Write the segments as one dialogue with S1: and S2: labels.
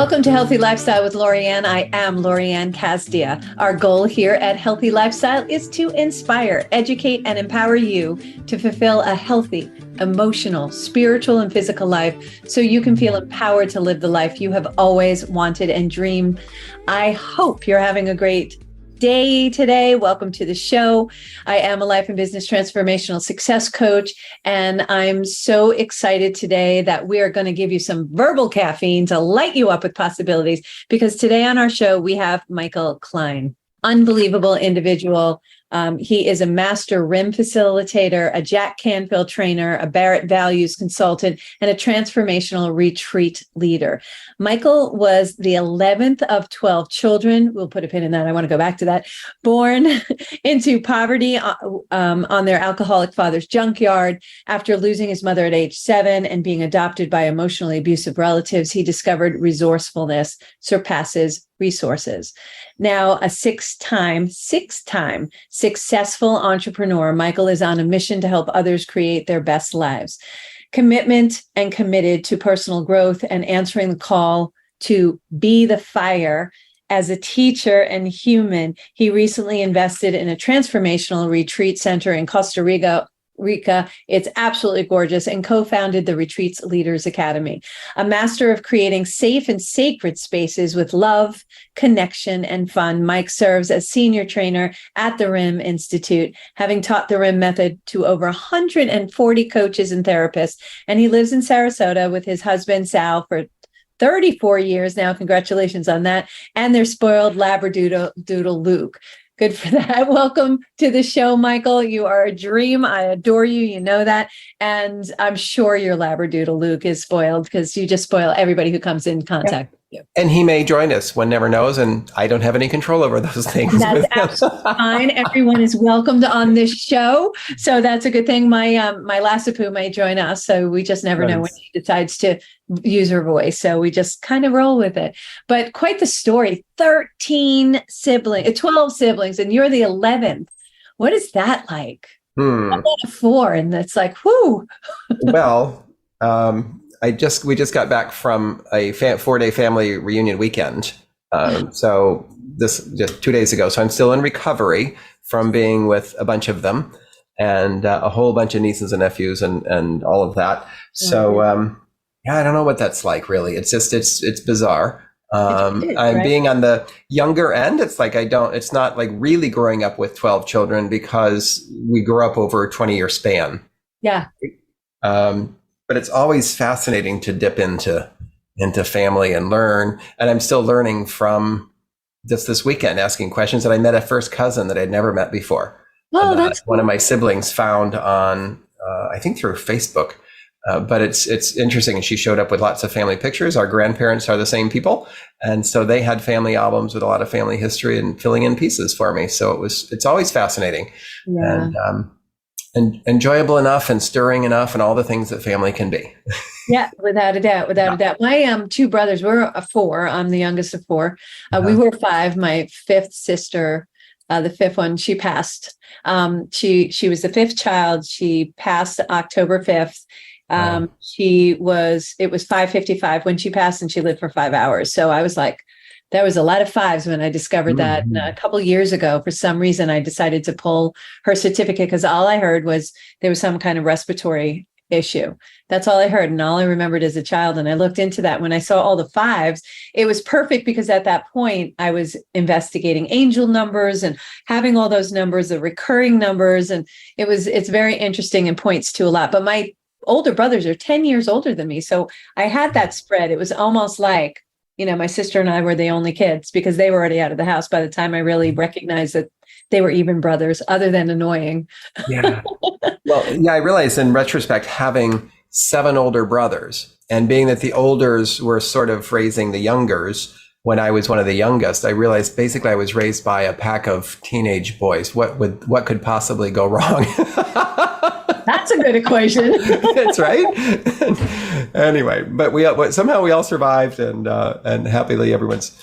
S1: Welcome to Healthy Lifestyle with Lorianne. I am Lorianne Casdia. Our goal here at Healthy Lifestyle is to inspire, educate, and empower you to fulfill a healthy, emotional, spiritual, and physical life so you can feel empowered to live the life you have always wanted and dreamed. I hope you're having a great day today. Welcome to the show. I am a life and business transformational success coach, and I'm so excited today that we are going to give you some verbal caffeine to light you up with possibilities, because today on our show, we have Michael Klein. Unbelievable individual. He is a Master RIM Facilitator, a Canfield Trainer, a Barrett Values Consultant, and a Transformational Retreat Leader. Michael was the 11th of 12 children. We'll put a pin in that. I want to go back to that. Born into poverty on their alcoholic father's junkyard. After losing his mother at age 7 and being adopted by emotionally abusive relatives, he discovered resourcefulness surpasses resources. Now, a six-time successful entrepreneur, Michael is on a mission to help others create their best lives. Commitment and committed to personal growth and answering the call to be the fire. As a teacher and human, he recently invested in a transformational retreat center in Costa Rica. It's absolutely gorgeous, and co-founded the Retreats Leaders Academy, a master of creating safe and sacred spaces with love, connection, and fun. Mike serves as senior trainer at the RIM Institute, having taught the RIM method to over 140 coaches and therapists. And he lives in Sarasota with his husband, Sal, for 34 years now. Congratulations on that. And their spoiled labradoodle, Luke. Good for that. Welcome to the show, Michael. You are a dream. I adore you. You know that. And I'm sure your labradoodle, Luke, is spoiled because you just spoil everybody who comes in contact with you.
S2: And he may join us. One never knows. And I don't have any control over those things.
S1: That's absolutely fine. Everyone is welcomed on this show. So that's a good thing. My Lassapoo may join us. So we just never know when she decides to use her voice. So we just kind of roll with it. But quite the story. 12 siblings, and you're the 11th. What is that like? I'm on a 4, and it's like, whoo.
S2: Well, we just got back from a 4-day family reunion weekend. So this just 2 days ago. So I'm still in recovery from being with a bunch of them and a whole bunch of nieces and nephews and all of that. So, yeah, I don't know what that's like, really. It's just, it's bizarre. I'm right? Being on the younger end. It's like, it's not like really growing up with 12 children because we grew up over a 20-year span.
S1: Yeah.
S2: But it's always fascinating to dip into family and learn. And I'm still learning from this weekend, asking questions. And I met a first cousin that I'd never met before.
S1: Oh, that's cool.
S2: One of my siblings found on, I think through Facebook. But it's interesting. And she showed up with lots of family pictures. Our grandparents are the same people. And so they had family albums with a lot of family history and filling in pieces for me. So it's always fascinating. Yeah. And enjoyable enough and stirring enough and all the things that family can be.
S1: Yeah, without a doubt. My 2 brothers, we're a 4. I'm the youngest of 4. We were 5. My 5th sister, the 5th one, she passed. She was the 5th child. She passed October 5th. It was 5:55 when she passed, and she lived for 5 hours. So I was like, there was a lot of 5s when I discovered that. And a couple of years ago, for some reason, I decided to pull her certificate because all I heard was there was some kind of respiratory issue. That's all I heard. And all I remembered as a child. And I looked into that. When I saw all the 5s, it was perfect because at that point I was investigating angel numbers and having all those numbers, the recurring numbers. And it's very interesting and points to a lot. But my older brothers are 10 years older than me. So I had that spread. It was almost like, my sister and I were the only kids because they were already out of the house by the time I really recognized that they were even brothers, other than annoying.
S2: Yeah. Well, yeah, I realized in retrospect, having 7 older brothers and being that the olders were sort of raising the youngers when I was one of the youngest, I realized basically I was raised by a pack of teenage boys. What could possibly go wrong?
S1: That's a good equation.
S2: That's right. Anyway, but somehow we all survived, and happily everyone's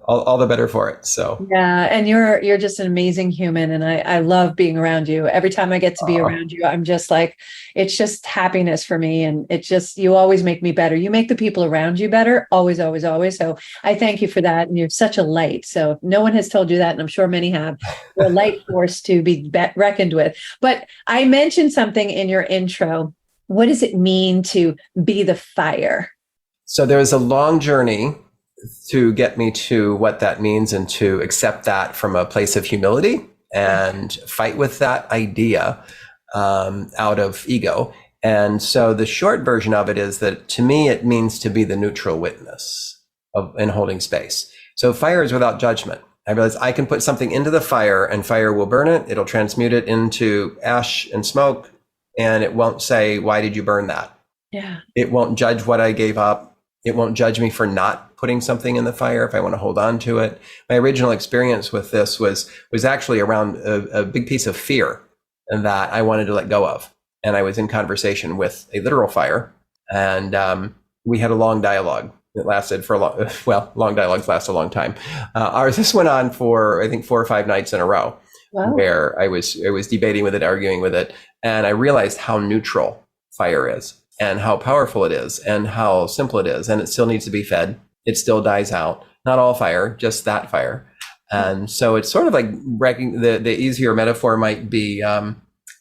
S2: all the better for it. So
S1: yeah, and you're just an amazing human, and I love being around you. Every time I get to be around you, I'm just like, it's just happiness for me, and it's just, you always make me better. You make the people around you better, always, always, always. So I thank you for that, and you're such a light. So if no one has told you that, and I'm sure many have, you're a light force to be reckoned with. But I mentioned something in your intro. What does it mean to be the fire?
S2: So there was a long journey to get me to what that means and to accept that from a place of humility and fight with that idea out of ego. And so the short version of it is that to me, it means to be the neutral witness in holding space. So fire is without judgment. I realize I can put something into the fire and fire will burn it. It'll transmute it into ash and smoke, and it won't say, why did you burn that?
S1: Yeah.
S2: It won't judge what I gave up. It won't judge me for not putting something in the fire if I want to hold on to it. My original experience with this was actually around a big piece of fear that I wanted to let go of. And I was in conversation with a literal fire, and we had a long dialogue. It lasted for long dialogues last a long time. This went on for, I think, 4 or 5 nights in a row. Wow. Where I was debating with it, arguing with it. And I realized how neutral fire is, and how powerful it is, and how simple it is. And it still needs to be fed. It still dies out. Not all fire, just that fire. And so it's sort of like the easier metaphor might be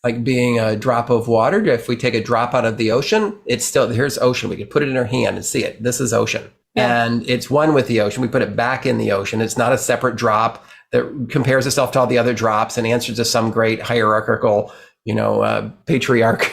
S2: like being a drop of water. If we take a drop out of the ocean, it's still, here's ocean. We can put it in our hand and see it. This is ocean. Yeah. And it's one with the ocean. We put it back in the ocean. It's not a separate drop that compares itself to all the other drops and answers to some great hierarchical, patriarch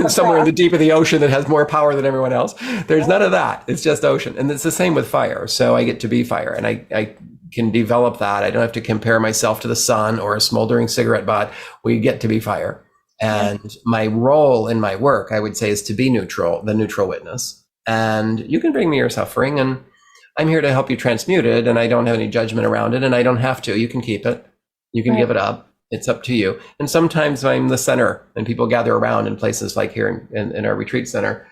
S2: somewhere in the deep of the ocean that has more power than everyone else. There's none of that. It's just ocean. And it's the same with fire. So I get to be fire, and I can develop that. I don't have to compare myself to the sun or a smoldering cigarette butt. We get to be fire. And my role in my work, I would say, is to be neutral, the neutral witness. And you can bring me your suffering, and I'm here to help you transmute it. And I don't have any judgment around it, and I don't have to. You can keep it. You can give it up. It's up to you. And sometimes I'm the center, and people gather around in places like here in our retreat center,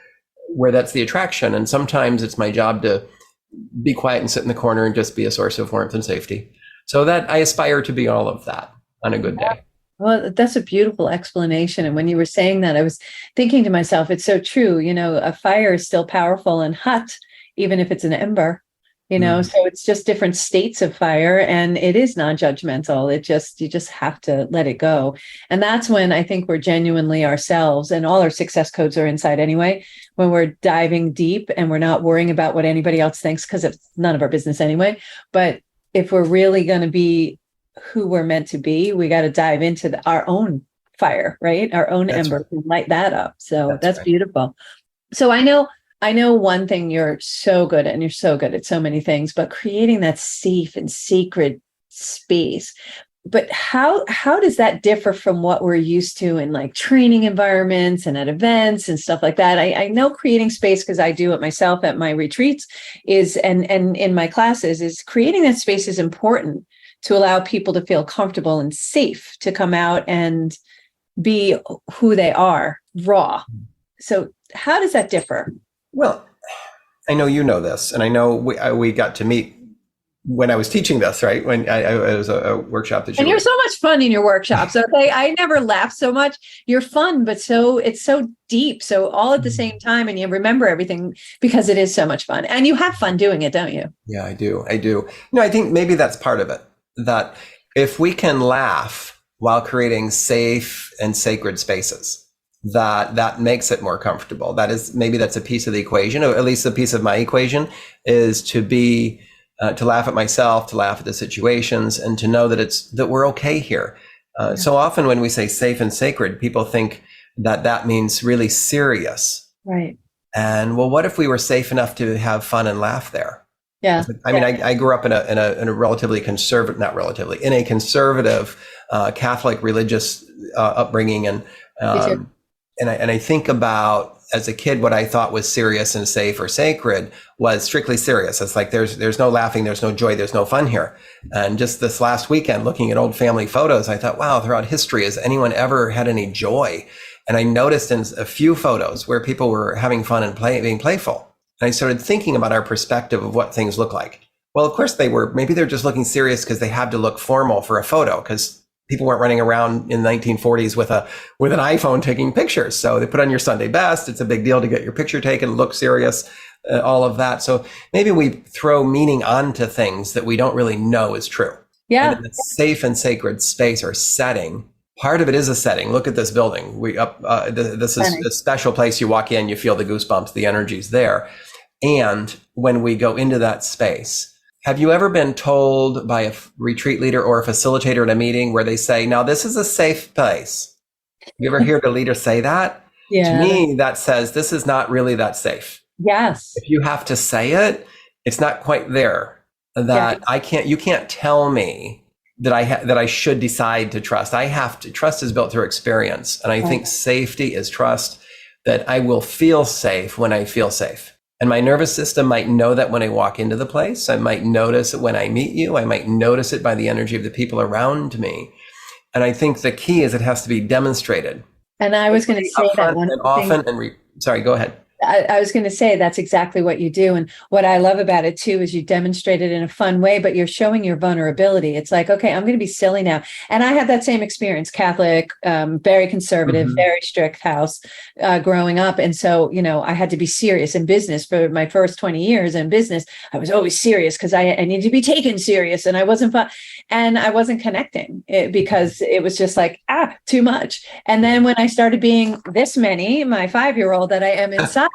S2: where that's the attraction. And sometimes it's my job to be quiet and sit in the corner and just be a source of warmth and safety. So that I aspire to be all of that on a good day.
S1: Well, that's a beautiful explanation. And when you were saying that, I was thinking to myself, it's so true. A fire is still powerful and hot, even if it's an ember. So it's just different states of fire, and it is non-judgmental. You just have to let it go. And that's when I think we're genuinely ourselves, and all our success codes are inside anyway, when we're diving deep and we're not worrying about what anybody else thinks, because it's none of our business anyway. But if we're really going to be who we're meant to be, we got to dive into our own fire, right? Our own ember, and light that up. So that's beautiful. So I know one thing you're so good at, and you're so good at so many things, but creating that safe and sacred space. But how does that differ from what we're used to in like training environments and at events and stuff like that? I know creating space, because I do it myself at my retreats, and in my classes, is creating that space is important to allow people to feel comfortable and safe to come out and be who they are, raw. So how does that differ?
S2: Well, I know you know this, and I know we got to meet when I was teaching this, right? When it was a workshop that you. And
S1: you're so much fun in your workshops. Okay, I never laugh so much. You're fun, but it's so deep, so all at the same time, and you remember everything because it is so much fun, and you have fun doing it, don't you?
S2: Yeah, I do. I think maybe that's part of it. That if we can laugh while creating safe and sacred spaces, that makes it more comfortable. That's a piece of the equation, or at least a piece of my equation, is to be to laugh at myself, to laugh at the situations, and to know that we're okay here. So often when we say safe and sacred, people think that means really serious.
S1: Right.
S2: And well, what if we were safe enough to have fun and laugh there?
S1: Yeah.
S2: I mean, I grew up in a relatively conservative, not relatively, in a conservative Catholic religious upbringing, and I think about, as a kid, what I thought was serious and safe or sacred was strictly serious. It's like there's no laughing, there's no joy, there's no fun here. And just this last weekend, looking at old family photos, I thought, wow, throughout history, has anyone ever had any joy? And I noticed in a few photos where people were having fun and being playful. And I started thinking about our perspective of what things look like Well, of course they were. Maybe they're just looking serious because they had to look formal for a photo, because people weren't running around in the 1940s with an iPhone taking pictures. So they put on your Sunday best. It's a big deal to get your picture taken, look serious, all of that. So maybe we throw meaning onto things that we don't really know is true.
S1: Yeah.
S2: And in a safe and sacred space or setting, part of it is a setting. Look at this building. This is a special place. You walk in, you feel the goosebumps, the energy's there. And when we go into that space, have you ever been told by a retreat leader or a facilitator in a meeting where they say, now this is a safe place? You ever hear the leader say that?
S1: Yeah.
S2: To me, that says this is not really that safe.
S1: Yes.
S2: If you have to say it, it's not quite there. That you can't tell me that I should decide to trust. I have to. Trust is built through experience. And I think safety is trust, that I will feel safe when I feel safe. And my nervous system might know that when I walk into the place. I might notice it when I meet you. I might notice it by the energy of the people around me. And I think the key is it has to be demonstrated.
S1: And I was going to say that one
S2: Sorry, go ahead.
S1: I was going to say that's exactly what you do. And what I love about it too is you demonstrate it in a fun way, but you're showing your vulnerability. It's like, okay, I'm going to be silly now. And I had that same experience, Catholic, very conservative, very strict house growing up. And so, I had to be serious in business for my first 20 years in business. I was always serious because I needed to be taken serious, and I wasn't fun. And I wasn't connecting because it was just like, too much. And then when I started being this many, my 5-year-old that I am inside,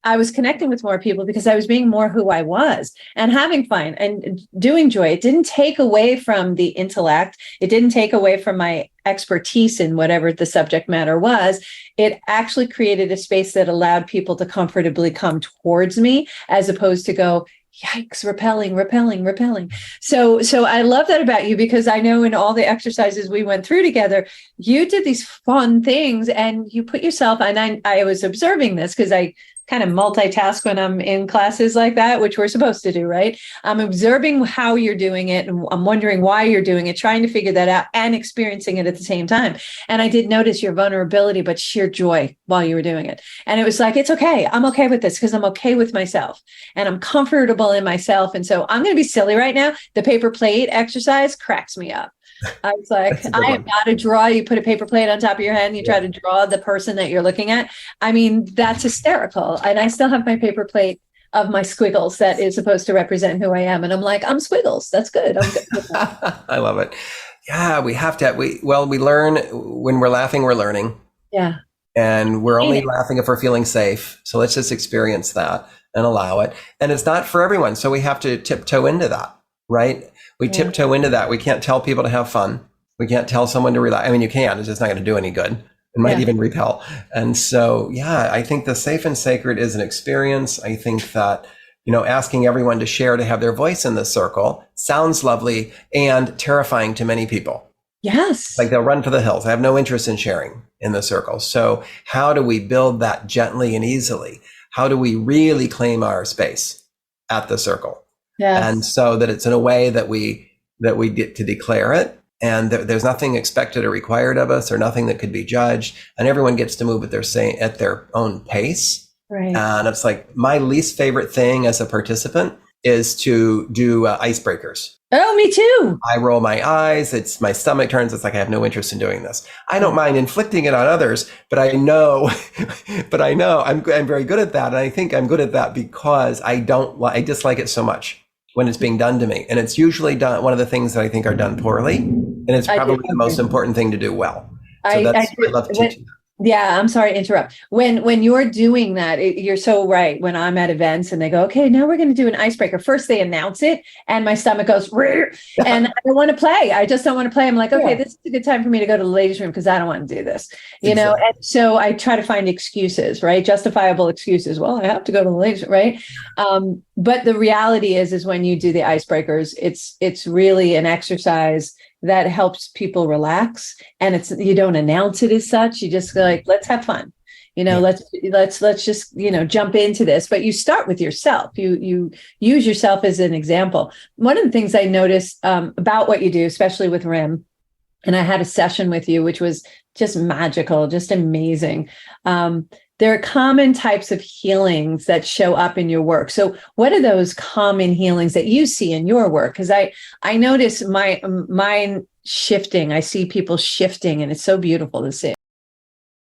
S1: I was connecting with more people because I was being more who I was and having fun and doing joy. It didn't take away from the intellect. It didn't take away from my expertise in whatever the subject matter was. It actually created a space that allowed people to comfortably come towards me, as opposed to go, yikes, repelling. So I love that about you, because I know in all the exercises we went through together, you did these fun things and you put yourself, and I was observing this because I kind of multitask when I'm in classes like that, which we're supposed to do, right? I'm observing how you're doing it, and I'm wondering why you're doing it, trying to figure that out and experiencing it at the same time. And I did notice your vulnerability, but sheer joy while you were doing it. And it was like, it's okay. I'm okay with this because I'm okay with myself and I'm comfortable in myself. And so I'm going to be silly right now. The paper plate exercise cracks me up. I was like, I am not a draw. You put a paper plate on top of your head and you try to draw the person that you're looking at. I mean, that's hysterical. And I still have my paper plate of my squiggles that is supposed to represent who I am. And I'm like, I'm squiggles. That's good. I'm good with that.
S2: I love it. Yeah, we have to. We learn when we're laughing, we're learning.
S1: Yeah.
S2: And we're only laughing if we're feeling safe. So let's just experience that and allow it. And it's not for everyone. So we have to tiptoe into that, right? We tiptoe into that. We can't tell people to have fun. We can't tell someone to relax. I mean, you can. It's just not going to do any good. It might even repel. And so, I think the safe and sacred is an experience. I think that, asking everyone to share, to have their voice in the circle sounds lovely and terrifying to many people.
S1: Yes.
S2: Like they'll run for the hills. I have no interest in sharing in the circle. So how do we build that gently and easily? How do we really claim our space at the circle? Yes. And so that it's in a way that we get to declare it, and there's nothing expected or required of us, or nothing that could be judged, and everyone gets to move at their own pace.
S1: Right.
S2: And it's like my least favorite thing as a participant is to do icebreakers.
S1: Oh, me too.
S2: I roll my eyes. My stomach turns. It's like I have no interest in doing this. I don't mind inflicting it on others, but I know I'm very good at that. And I think I'm good at that because I dislike it so much when it's being done to me. And it's usually done, one of the things that I think are done poorly. And it's probably the most important thing to do well. So I love teaching that.
S1: Yeah, I'm sorry to interrupt. When you're doing that, you're so right. When I'm at events and they go, okay, now we're going to do an icebreaker. First they announce it and my stomach goes, and I don't want to play. I just don't want to play. I'm like, okay, this is a good time for me to go to the ladies' room because I don't want to do this, know? And so I try to find excuses, right? Justifiable excuses. Well, I have to go to the ladies' room, right? But the reality is when you do the icebreakers, it's really an exercise that helps people relax, and you don't announce it as such. You just go like, let's have fun, let's just, jump into this. But you start with yourself. You use yourself as an example. One of the things I noticed about what you do, especially with RIM, and I had a session with you, which was just magical, just amazing. there are common types of healings that show up in your work. So what are those common healings that you see in your work? Because I notice mine shifting. I see people shifting, and it's so beautiful to see.